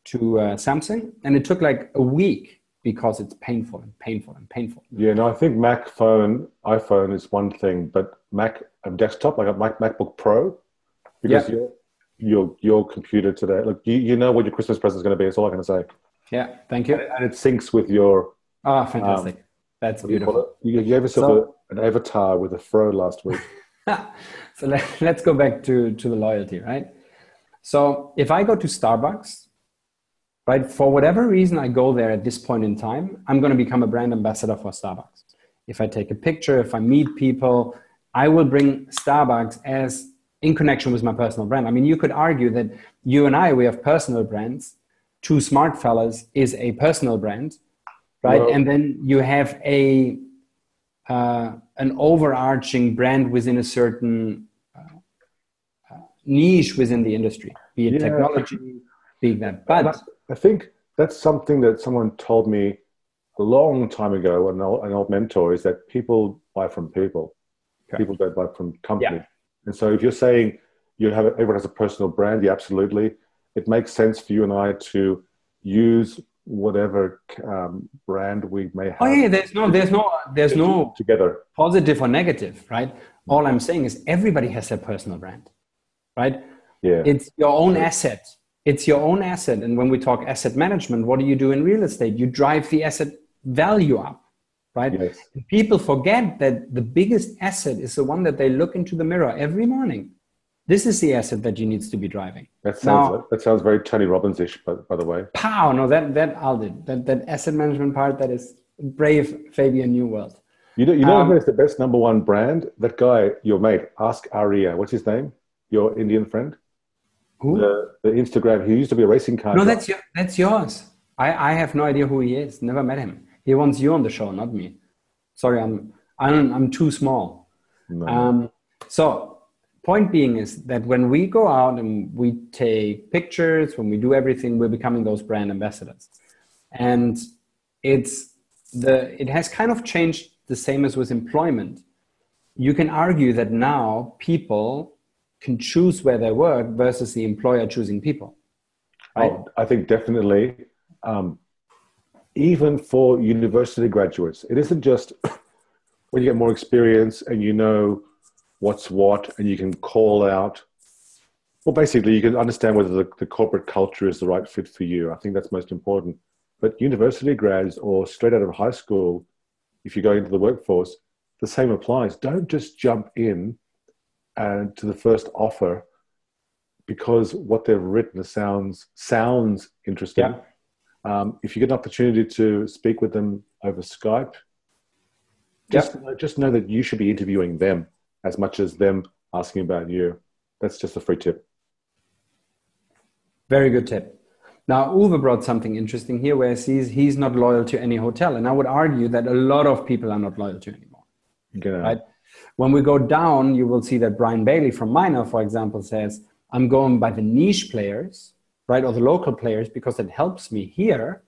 Samsung, and it took like a week because it's painful. Yeah, no, I think iPhone is one thing, but Mac desktop, like a MacBook Pro, because your computer today, look, you know what your Christmas present is going to be. That's all I'm going to say. Yeah, thank you. And it syncs with your... Oh, fantastic. That's beautiful. You gave yourself an avatar with a fro last week. So let's go back to the loyalty, right? So if I go to Starbucks, right, for whatever reason I go there at this point in time, I'm going to become a brand ambassador for Starbucks. If I take a picture, if I meet people, I will bring Starbucks as in connection with my personal brand. I mean, you could argue that you and I, we have personal brands. Two Smart Fellas is a personal brand, right? Well, and then you have an overarching brand within a certain niche within the industry, be it technology, be that. But I think that's something that someone told me a long time ago, an old mentor, is that people buy from people. Okay. People don't buy from companies. Yeah. And so if you're saying everyone has a personal brand, yeah, absolutely. It makes sense for you and I to use whatever brand we may have. Oh yeah, there's no together positive or negative, right? All I'm saying is everybody has their personal brand, right? Yeah, it's your own asset. It's your own asset. And when we talk asset management, what do you do in real estate? You drive the asset value up, right? Yes. And people forget that the biggest asset is the one that they look into the mirror every morning. This is the asset that you needs to be driving. That sounds very Tony Robbins-ish, by the way. Pow! No, that I'll do. That asset management part, that is brave Fabian New World. You know who's the best number one brand? That guy, your mate, ask Arya. What's his name? Your Indian friend? Who? The Instagram. He used to be a racing car. No, that's yours. I have no idea who he is. Never met him. He wants you on the show, not me. Sorry, I'm too small. No. So point being is that when we go out and we take pictures, when we do everything, we're becoming those brand ambassadors. And it has kind of changed the same as with employment. You can argue that now people can choose where they work versus the employer choosing people. Right? Oh, I think definitely. Even for university graduates, it isn't just when you get more experience and you know what's what and you can call out. Well, basically, you can understand whether the corporate culture is the right fit for you. I think that's most important. But university grads or straight out of high school, if you go into the workforce, the same applies. Don't just jump in and to the first offer because what they've written sounds interesting. Yeah. If you get an opportunity to speak with them over Skype, just know that you should be interviewing them as much as them asking about you. That's just a free tip. Very good tip. Now, Uwe brought something interesting here where he's not loyal to any hotel. And I would argue that a lot of people are not loyal to anymore. Right? When we go down, you will see that Brian Bailey from Minor, for example, says, I'm going by the niche players, right, or the local players because it helps me here,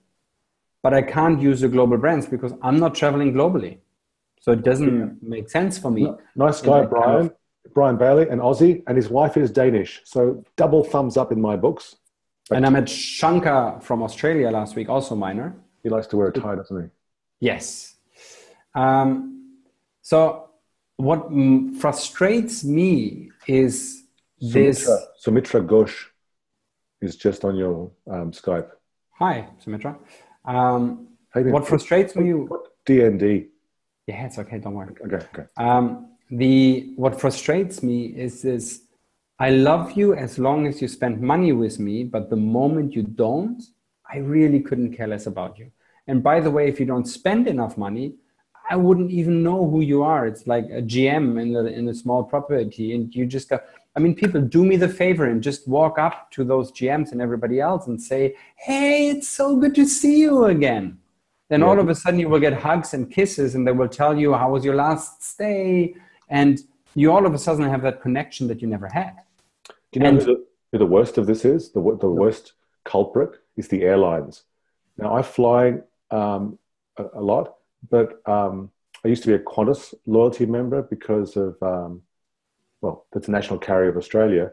but I can't use the global brands because I'm not traveling globally. So it doesn't make sense for me. Nice guy, Brian. Brian Bailey, an Aussie, and his wife is Danish. So double thumbs up in my books. And I met Shankar from Australia last week, also Minor. He likes to wear a tie, doesn't he? Yes. So what frustrates me is this. Sumitra Ghosh is just on your Skype. Hi, Sumitra. What frustrates me... DND. Yeah, it's okay. Don't worry. Okay. What frustrates me is this. I love you as long as you spend money with me, but the moment you don't, I really couldn't care less about you. And by the way, if you don't spend enough money, I wouldn't even know who you are. It's like a GM in a small property, and you just go. I mean, people do me the favor and just walk up to those GMs and everybody else and say, "Hey, it's so good to see you again." Then all of a sudden you will get hugs and kisses, and they will tell you how was your last stay, and you all of a sudden have that connection that you never had. Do you know who the worst of this is? The worst culprit is the airlines. Now, I fly a lot, but I used to be a Qantas loyalty member because of, that's a national carrier of Australia.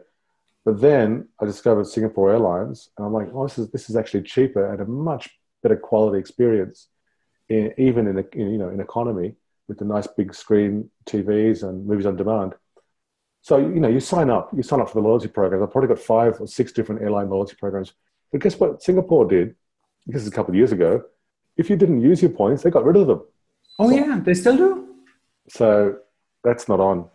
But then I discovered Singapore Airlines, and I'm like, oh, this is actually cheaper and a much better quality experience, even in economy with the nice big screen TVs and movies on demand. So, you sign up for the loyalty program. I've probably got 5 or 6 different airline loyalty programs. But guess what Singapore did? This is a couple of years ago. If you didn't use your points, they got rid of them. Oh, yeah, they still do? So that's not on.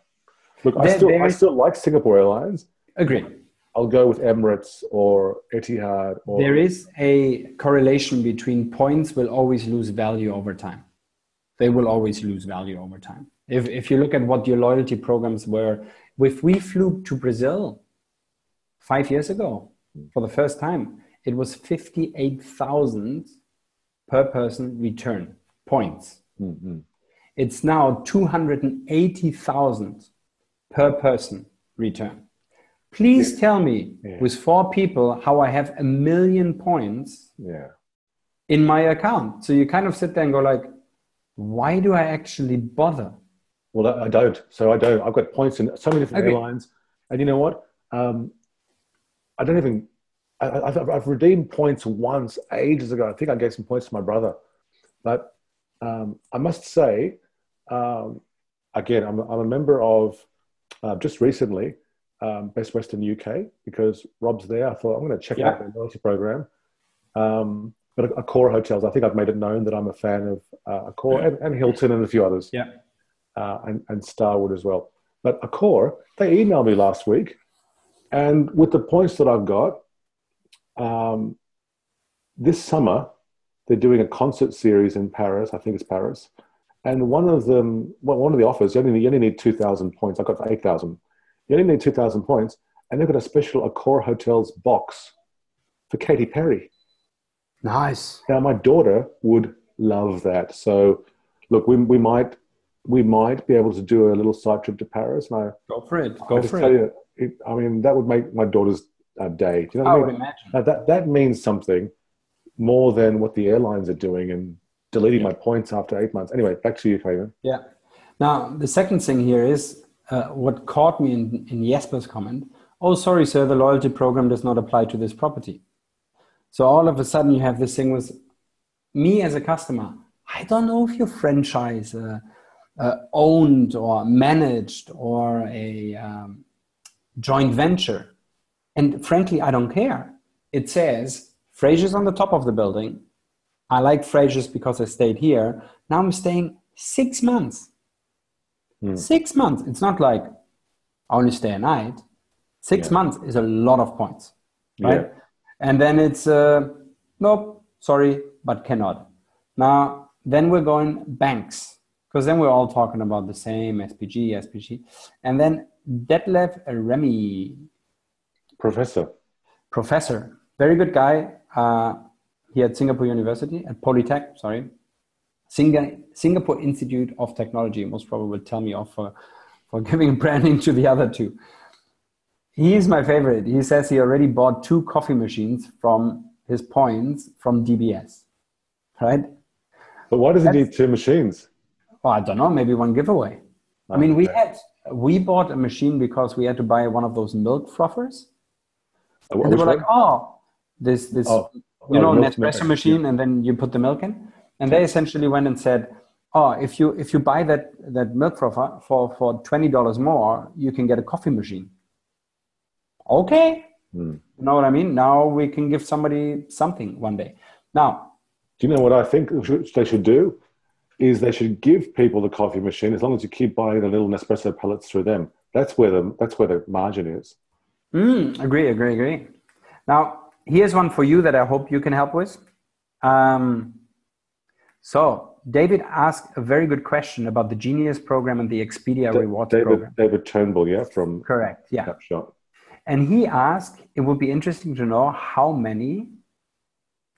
Look, I still like Singapore Airlines. Agree. I'll go with Emirates or Etihad. There is a correlation between points will always lose value over time. They will always lose value over time. If you look at what your loyalty programs were, if we flew to Brazil 5 years ago for the first time, it was 58,000 per person return points. Mm-hmm. It's now 280,000 per person return. Please tell me with 4 people how I have 1 million points in my account. So you kind of sit there and go like, why do I actually bother? Well, I don't. So I don't. I've got points in so many different airlines. And you know what? I don't even... I've redeemed points once ages ago. I think I gave some points to my brother. But I must say, again, I'm a member of, just recently, Best Western UK, because Rob's there. I thought, I'm going to check out their loyalty program. But Accor Hotels, I think I've made it known that I'm a fan of Accor and Hilton and a few others. Yeah. And Starwood as well. But Accor, they emailed me last week, and with the points that I've got, this summer, they're doing a concert series in Paris. I think it's Paris. And one of the offers, you only need 2,000 points. I got 8,000. You only need 2,000 points, and they've got a special Accor Hotels box for Katy Perry. Nice. Now, my daughter would love that. So, look, we might be able to do a little side trip to Paris. And Go for it. I mean, that would make my daughter's day. Do you know what I mean? would imagine. Now, that means something more than what the airlines are doing and deleting my points after 8 months. Anyway, back to you, Fabian. Yeah. Now, the second thing here is what caught me in Jesper's comment. Oh, sorry, sir, the loyalty program does not apply to this property. So all of a sudden you have this thing with me as a customer. I don't know if your franchise owned or managed or a joint venture. And frankly, I don't care. It says Frasier's on the top of the building. I like Frasier's because I stayed here. Now I'm staying 6 months. 6 months. It's not like I only stay a night. 6 months is a lot of points, right? Yeah. And then it's, nope, sorry, but cannot. Now, then we're going banks, because then we're all talking about the same SPG. And then Detlef Remy. Professor. Very good guy. He at Singapore University, at Polytech, sorry. Singapore Institute of Technology, most probably will tell me off for giving branding to the other two. He is my favorite. He says he already bought 2 coffee machines from his points from DBS, right? But why does he need 2 machines? Well, I don't know, maybe one giveaway. I mean, we bought a machine because we had to buy one of those milk frothers. And they were like, this Nespresso machine, and then you put the milk in. And they essentially went and said, if you buy that milk frother for $20 more, you can get a coffee machine. Okay. You know what I mean? Now we can give somebody something one day. Now, do you know what I think they should do? Is they should give people the coffee machine as long as you keep buying the little Nespresso pellets through them. That's where the margin is. Agree. Now, here's one for you that I hope you can help with. So David asked a very good question about the Genius program and the Expedia Rewards program. David Turnbull, from Correct, yeah. Capshot. And he asked, it would be interesting to know how many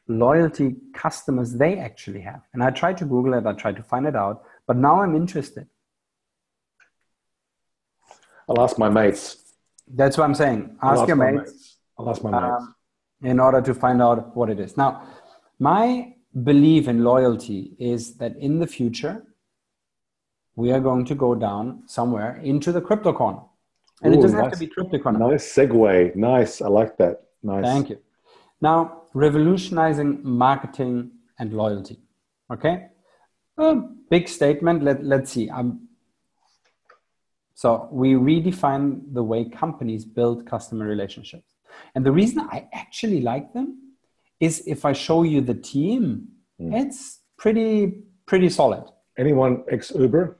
loyalty customers they actually have. And I tried to Google it, I tried to find it out, but now I'm interested. I'll ask my mates. That's what I'm saying. Ask your mates. I'll ask my mates. In order to find out what it is. Now, my belief in loyalty is that in the future, we are going to go down somewhere into the crypto corner. And it doesn't have to be crypto corner. Nice segue. Nice. I like that. Nice. Thank you. Now, revolutionizing marketing and loyalty. Okay? Big statement. Let's see. So we redefine the way companies build customer relationships. And the reason I actually like them is if I show you the team, it's pretty solid. Anyone ex-Uber?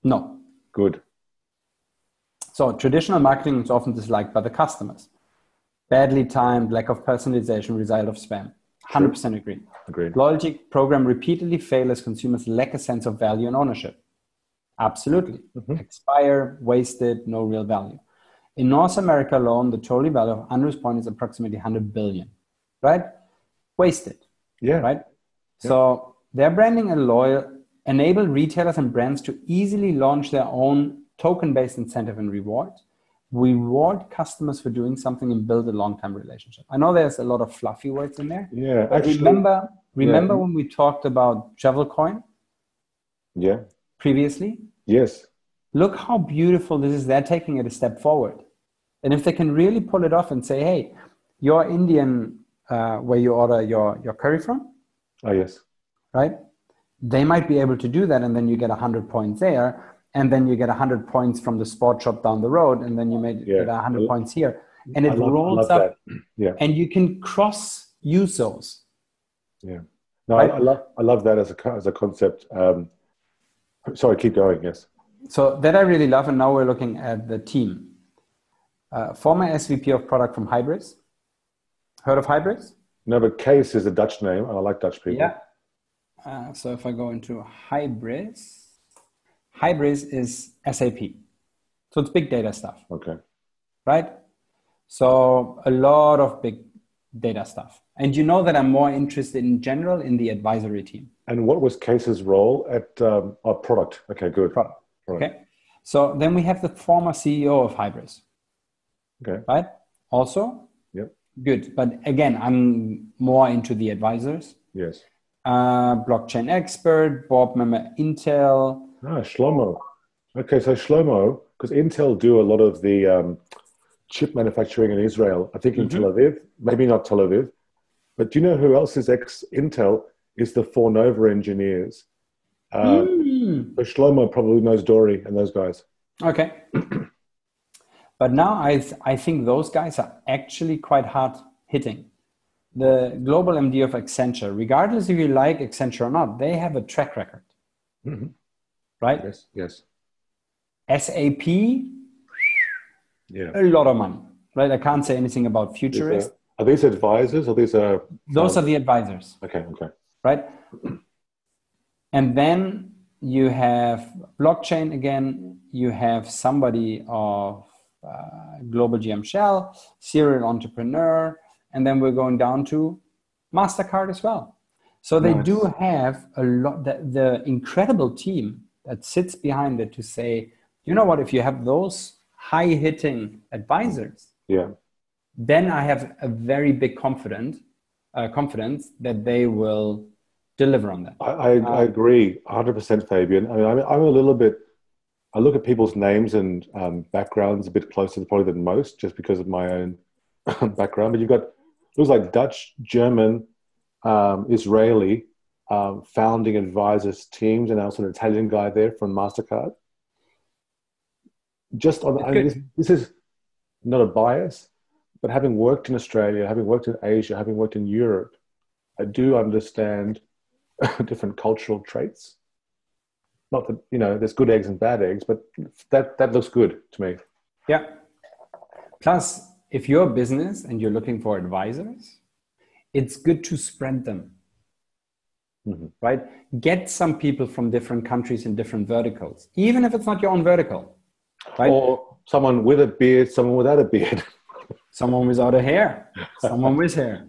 No. Good. So traditional marketing is often disliked by the customers. Badly timed, lack of personalization, result of spam. 100% agree. Agreed. Loyalty program repeatedly fail as consumers lack a sense of value and ownership. Absolutely. Expire, wasted, no real value. In North America alone, the total value of unused points is approximately 100 billion, right? Wasted. Yeah. Right? Yeah. So their branding and loyal enable retailers and brands to easily launch their own token-based incentive and reward. We reward customers for doing something and build a long-term relationship. I know there's a lot of fluffy words in there. Yeah. Actually, remember when we talked about Travel Coin? Yeah. Previously? Yes. Look how beautiful this is. They're taking it a step forward. And if they can really pull it off and say, hey, you're Indian, where you order your curry from? Oh, yes. Right? They might be able to do that, and then you get 100 points there. And then you get 100 points from the sport shop down the road, and then you may get 100 points here. And it rolls up, and you can cross-use those. Yeah. No, right? I love that as a concept. Sorry, keep going, yes. So that I really love, and now we're looking at the team. Former SVP of product from Hybris. Heard of Hybris? No, but Case is a Dutch name, and I like Dutch people. Yeah. So if I go into Hybris is SAP. So it's big data stuff. Okay. Right? So a lot of big data stuff. And you know that I'm more interested in general in the advisory team. And what was Case's role at our product? Okay, good. Product. Okay. So then we have the former CEO of Hybris. Okay. Right? Also, yep. Good. But again, I'm more into the advisors. Yes. Blockchain expert, board member Intel. Shlomo. Okay, so Shlomo, because Intel do a lot of the chip manufacturing in Israel, I think in Tel Aviv, maybe not Tel Aviv, but do you know who else is ex-Intel? Is the Fornova engineers. So Shlomo probably knows Dory and those guys. Okay. But now I think those guys are actually quite hard hitting. The global MD of Accenture, regardless if you like Accenture or not, they have a track record. Right? Yes, yes. SAP, a lot of money. Right? I can't say anything about futurists. Are these advisors or these are... Those are the advisors. Okay. Right? And then you have blockchain again. You have somebody of Global GM Shell, serial entrepreneur, and then we're going down to MasterCard as well. So they do have a lot, the incredible team that sits behind it to say, you know what, if you have those high-hitting advisors, then I have a very big confidence that they will deliver on that. I agree 100%, Fabian. I mean, I'm a little bit, I look at people's names and backgrounds a bit closer probably than most, just because of my own background. But you've got, looks like Dutch, German, Israeli founding advisors teams, and also an Italian guy there from MasterCard. Just on, this is not a bias, but having worked in Australia, having worked in Asia, having worked in Europe, I do understand different cultural traits. Not that, you know, there's good eggs and bad eggs, but that looks good to me. Yeah. Plus, if you're a business and you're looking for advisors, it's good to spread them, right? Get some people from different countries in different verticals, even if it's not your own vertical, right? Or someone with a beard, someone without a beard. Someone without a hair, someone with hair,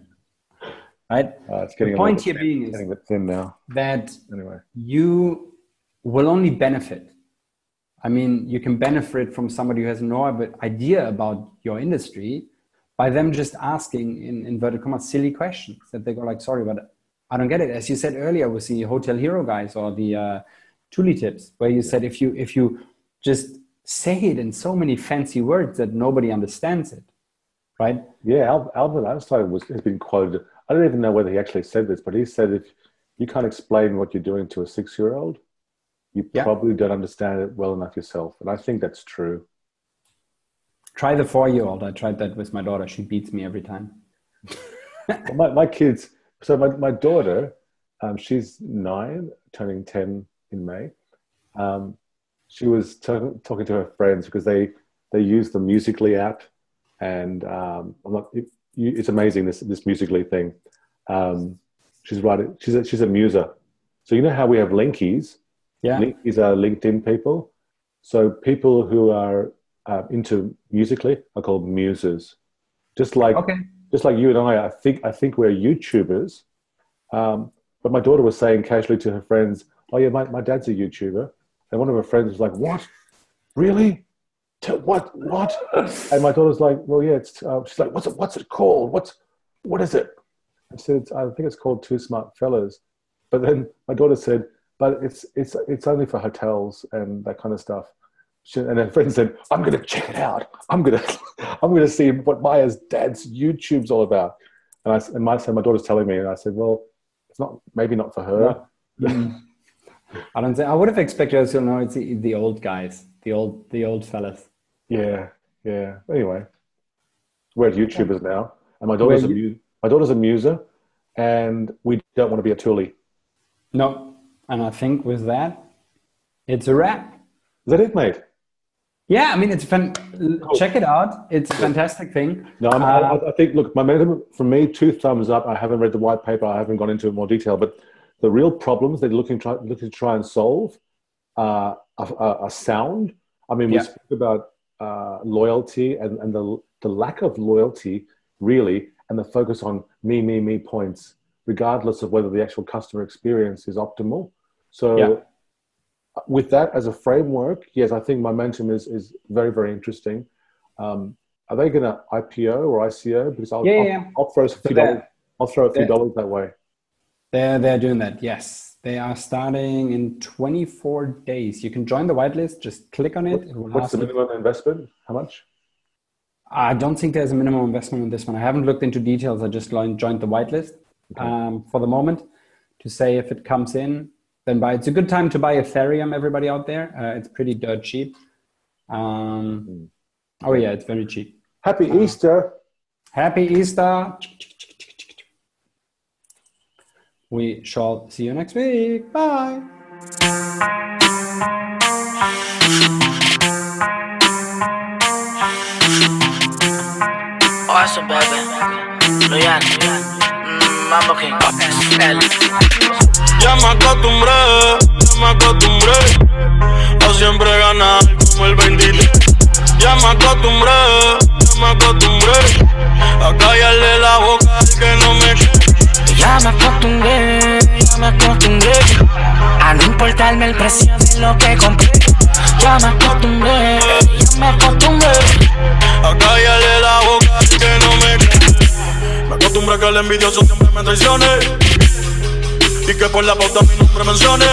right? It's getting the point here being is getting a bit thin now. That you will only benefit. I mean, you can benefit from somebody who has no idea about your industry by them just asking in inverted commas silly questions that they go like, sorry, but I don't get it. As you said earlier with the HotelHero guys or the Tooly tips, where you said if you just say it in so many fancy words that nobody understands it, right? Yeah, Albert Einstein has been quoted. I don't even know whether he actually said this, but he said if you can't explain what you're doing to a 6-year-old, you probably don't understand it well enough yourself. And I think that's true. Try the 4-year-old. I tried that with my daughter. She beats me every time. my kids, so my daughter, she's 9, turning 10 in May. She was talking to her friends because they use the Musical.ly app. And it's amazing, this Musical.ly thing. She's right. She's a muser. So you know how we have linkies? Yeah. Linkies are LinkedIn people. So people who are into Musical.ly are called musers. Just like you and I think we're YouTubers. But my daughter was saying casually to her friends, "Oh yeah, my dad's a YouTuber." And one of her friends was like, "What? Really? What?" And my daughter's like, "Well, yeah." She's like, "What's it called? What is it?" I said, "I think it's called Two Smart Fellas." But then my daughter said, "But it's only for hotels and that kind of stuff." And her friend said, "I'm going to check it out. I'm going to see what Maya's dad's YouTube's all about." And my daughter's telling me, and I said, "Well, it's maybe not for her." No. I would have expected us to know it's the old guys, the old fellas. Yeah. Anyway, we're YouTubers now, and my daughter's a muser, and we don't want to be a Tooly. No, and I think with that, it's a wrap. Is that it, mate? Yeah, I mean, check it out. It's a fantastic thing. No, I think, look, from me, 2 thumbs up. I haven't read the white paper. I haven't gone into more detail, but the real problems they're looking to try and solve are sound. I mean, we spoke about loyalty and the the lack of loyalty, really, and the focus on me points, regardless of whether the actual customer experience is optimal. So with that as a framework, yes, I think Momentum is very, very interesting. Are they going to IPO or ICO? Because I'll throw a few dollars. I'll throw a few dollars that way. They're doing that. Yes, they are starting in 24 days. You can join the whitelist. Just click on it. What's the minimum investment? How much? I don't think there's a minimum investment on this one. I haven't looked into details. I just joined the whitelist for the moment to say if it comes in, then buy. It's a good time to buy Ethereum. Everybody out there, it's pretty dirt cheap. Oh yeah, it's very cheap. Happy Easter. Happy Easter. We shall see you next week. Bye. Awesome, baby. Loyan. Mambo King. Ya me acostumbré a siempre ganar como el 23. Ya me acostumbré a callarle la boca al que no me. Ya me acostumbré a no importarme el precio de lo que compré. Ya me acostumbré a callarle la boca al que no me. Me acostumbré a que el envidioso siempre me traicione y que por la pauta mi nombre mencione.